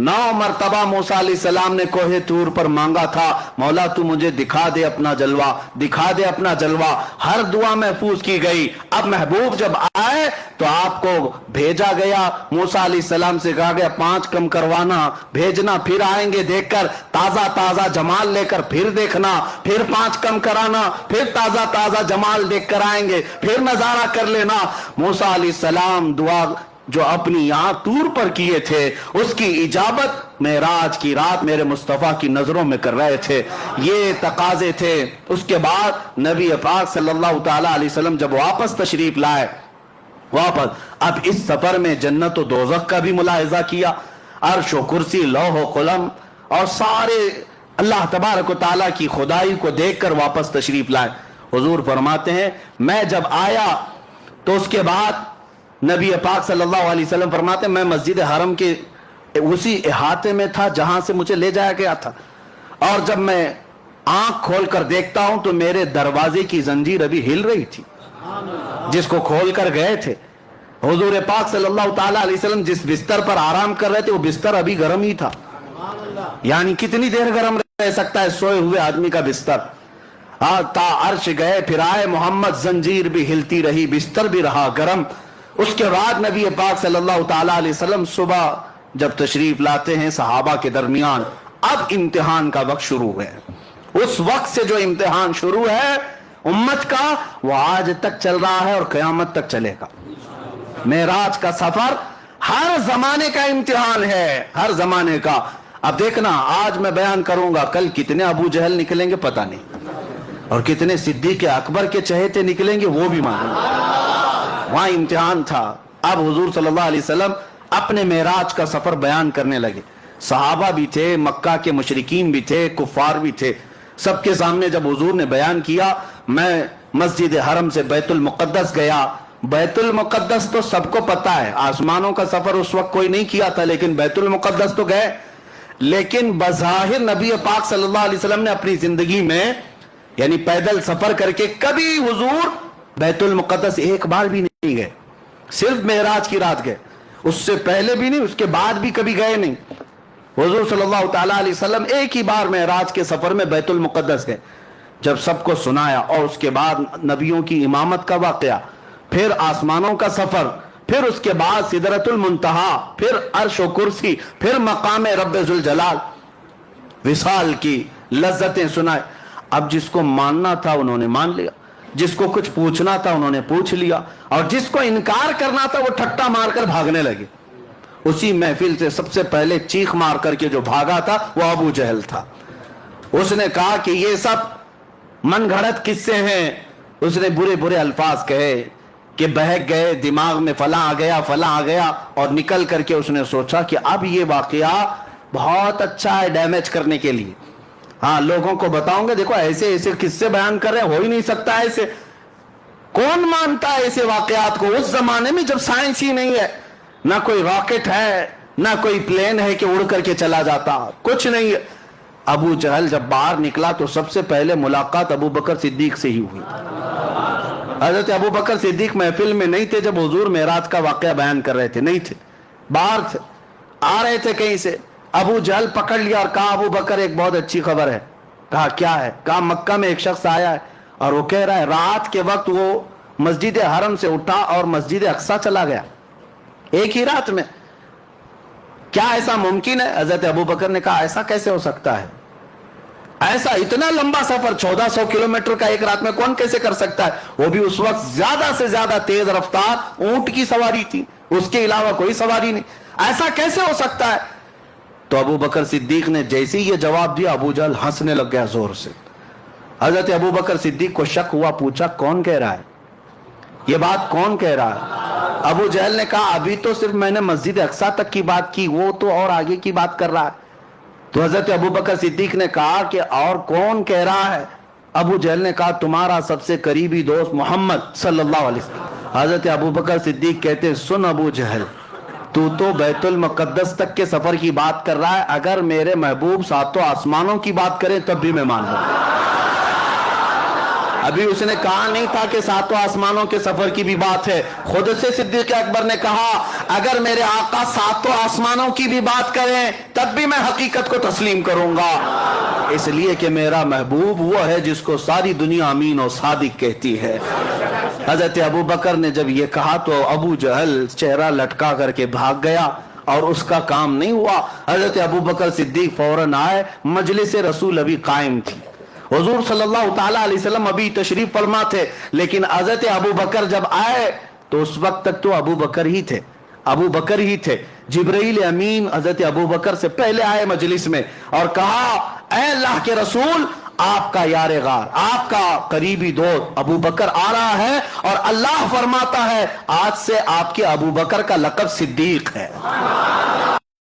9 मरतबा मूसा अलैहिस्सलाम ने कोहे तूर पर मांगा था, मौला तू मुझे दिखा दे अपना जलवा, दिखा दे अपना जलवा। हर दुआ महफूज की गई। अब महबूब जब आए तो आपको भेजा गया, मूसा अलैहिस्सलाम से कहा गया 5 कम करवाना, भेजना, फिर आएंगे देखकर ताजा ताजा जमाल लेकर, फिर देखना, फिर 5 कम कराना, फिर ताजा ताजा जमाल देख कर आएंगे, फिर नजारा कर लेना। मूसा अलैहिस्सलाम दुआ जो अपनी यहां तूर पर किए थे उसकी इजाबत मेराज की रात मेरे मुस्तफा की नजरों में कर रहे थे। ये तकाजे थे। उसके बाद नबी पाक सल्लल्लाहु ताला अलैहि वसल्लम जब वापस तशरीफ लाए, वापस अब इस सफर में जन्नत और दोज़ख का भी मुलाहिजा किया, अर्श व कुर्सी, लौह व कलम और सारे अल्लाह तबारक व ताला की खुदाई को देखकर वापस तशरीफ लाए। हुजूर फरमाते हैं मैं जब आया तो उसके बाद नबी पाक सल्लल्लाहु अलैहि वसल्लम फरमाते मैं मस्जिद हरम के उसी इहाते में था जहां से मुझे ले जाया गया था, और जब मैं आंख खोल कर देखता हूं तो मेरे दरवाजे की जंजीर अभी हिल रही थी जिसको खोल कर गए थे। हुजूर पाक सल्लल्लाहु ताला अलैहि वसल्लम जिस बिस्तर पर आराम कर रहे थे वो बिस्तर अभी गर्म ही था। यानी कितनी देर गर्म रह सकता है सोए हुए आदमी का बिस्तर। ता अर्श गए फिर आए मोहम्मद, जंजीर भी हिलती रही, बिस्तर भी रहा गर्म। उसके बाद नबी पाक सल्लल्लाहु ताला अलैहि वसल्लम सुबह जब तशरीफ लाते हैं सहाबा के दरमियान, अब इम्तिहान का वक्त शुरू है। उस वक्त से जो इम्तिहान शुरू है उम्मत का वो आज तक चल रहा है और क़यामत तक चलेगा। मेराज का सफर हर जमाने का इम्तिहान है, हर जमाने का। अब देखना आज मैं बयान करूंगा, कल कितने अबू जहल निकलेंगे पता नहीं, और कितने सिद्दीक़ अकबर के चहेते निकलेंगे वो भी मालूम। वहां इम्तिहान था। अब हुजूर सल्लल्लाहु अलैहि वसल्लम अपने मेराज का सफर बयान करने लगे। सहाबा भी थे, मक्का के मुशरिकीन भी थे, कुफार भी थे। सबके सामने जब हुजूर ने बयान किया, मैं मस्जिद हरम से बैतुल मुक़द्दस गया। बैतुल मुक़द्दस तो सबको पता है, आसमानों का सफर उस वक्त कोई नहीं किया था, लेकिन बैतुल मुक़द्दस तो गए। लेकिन बज़ाहिर नबी पाक सल्लल्लाहु अलैहि वसल्लम ने अपनी जिंदगी में यानी पैदल सफर करके कभी हुजूर बैतुल मुक़द्दस एक बार भी नहीं गए, सिर्फ मेराज की रात गए। उससे पहले भी नहीं, उसके बाद भी कभी गए नहीं। हुजूर सल्लल्लाहु ताला अलैहि वसल्लम एक ही बार मेराज के सफर में बैतुल मुक़द्दस गए। जब सबको सुनाया और उसके बाद नबियों की इमामत का वाक़या, फिर आसमानों का सफर, फिर उसके बाद सिदरतुल मुंतहा, फिर अर्श व कुर्सी, फिर मकाम रब्बे जुल जलाल, विसाल की लज्जतें सुनाए। अब जिसको मानना था उन्होंने मान लिया, जिसको कुछ पूछना था उन्होंने पूछ लिया, और जिसको इनकार करना था वो ठट्टा मारकर भागने लगे। उसी महफिल से सबसे पहले चीख मार करके जो भागा था वो अबू जहल था। उसने कहा कि ये सब मन घड़त किस्से हैं। उसने बुरे बुरे अल्फाज कहे कि बहक गए, दिमाग में फला आ गया, फला आ गया, और निकल करके उसने सोचा कि अब ये वाकया बहुत अच्छा है डैमेज करने के लिए। हाँ, लोगों को बताऊंगे देखो ऐसे ऐसे किस्से बयान कर रहे हैं, हो ही नहीं सकता ऐसे। कौन मानता है ऐसे वाकयात को उस जमाने में जब साइंस ही नहीं है, ना कोई रॉकेट है, ना कोई प्लेन है कि उड़ करके चला जाता, कुछ नहीं है। अबू जहल जब बाहर निकला तो सबसे पहले मुलाकात अबू बकर सिद्दीक से ही हुई। हजरत अबू बकर सिद्दीक महफिल में नहीं थे जब हुजूर मेराज का वाकया बयान कर रहे थे, नहीं थे, बाहर थे, आ रहे थे कहीं से। अबू जहल पकड़ लिया और कहा अबू बकर एक बहुत अच्छी खबर है। कहा क्या है? कहा मक्का में एक शख्स आया है और वो कह रहा है रात के वक्त वो मस्जिद हरम से उठा और मस्जिद अक्सा चला गया एक ही रात में। क्या ऐसा मुमकिन है? हजरत अबू बकर ने कहा ऐसा कैसे हो सकता है? ऐसा इतना लंबा सफर 1400 किलोमीटर का एक रात में कौन कैसे कर सकता है? वो भी उस वक्त ज्यादा से ज्यादा तेज रफ्तार ऊंट की सवारी थी, उसके अलावा कोई सवारी नहीं। ऐसा कैसे हो सकता है? तो अबू बकर सिद्दीक ने जैसे ही ये जवाब दिया अबू जहल हंसने लग गया जोर से। हजरत अबू बकर सिद्दीक को शक हुआ, पूछा कौन कह रहा है ये बात, कौन कह रहा है? अबू जहल ने कहा अभी तो सिर्फ मैंने मस्जिद अक्सा तक की बात की, वो तो और आगे की बात कर रहा है। तो हजरत अबू बकर सिद्दीक ने कहा कि और कौन कह रहा है? अबू जहल ने कहा तुम्हारा सबसे करीबी दोस्त मोहम्मद सल्लल्लाहु अलैहि वसल्लम। हजरत अबू बकर सिद्दीक कहते सुन अबू जहल, तू तो बैतुल मुक़द्दस तक के सफर की बात कर रहा है, अगर मेरे महबूब सातों आसमानों की बात करें तब भी मैं मान लूंगा। ابھی اس نے کہا نہیں تھا کہ ساتوں آسمانوں کے سفر کی بھی بات ہے. خود سے صدیق اکبر نے کہا اگر میرے آقا ساتوں آسمانوں کی بھی بات کریں تب بھی میں حقیقت کو تسلیم کروں گا, اس لیے کہ میرا محبوب وہ ہے جس کو ساری دنیا امین و صادق کہتی ہے. حضرت ابو بکر نے جب یہ کہا تو ابو جہل چہرہ لٹکا کر کے بھاگ گیا اور اس کا کام نہیں ہوا. حضرت ابو بکر صدیق فوراً آئے, مجلس رسول ابھی قائم تھی, حضور صلی اللہ تعالیٰ علیہ وسلم ابھی تشریف فرما تھے, لیکن حضرت ابو بکر جب آئے تو اس وقت تک تو ابو بکر ہی تھے. جبرائیل امین حضرت ابو بکر سے پہلے آئے مجلس میں اور کہا اے اللہ کے رسول, آپ کا یار غار, آپ کا قریبی دوست ابو بکر آ رہا ہے اور اللہ فرماتا ہے آج سے آپ کے ابو بکر کا لقب صدیق ہے.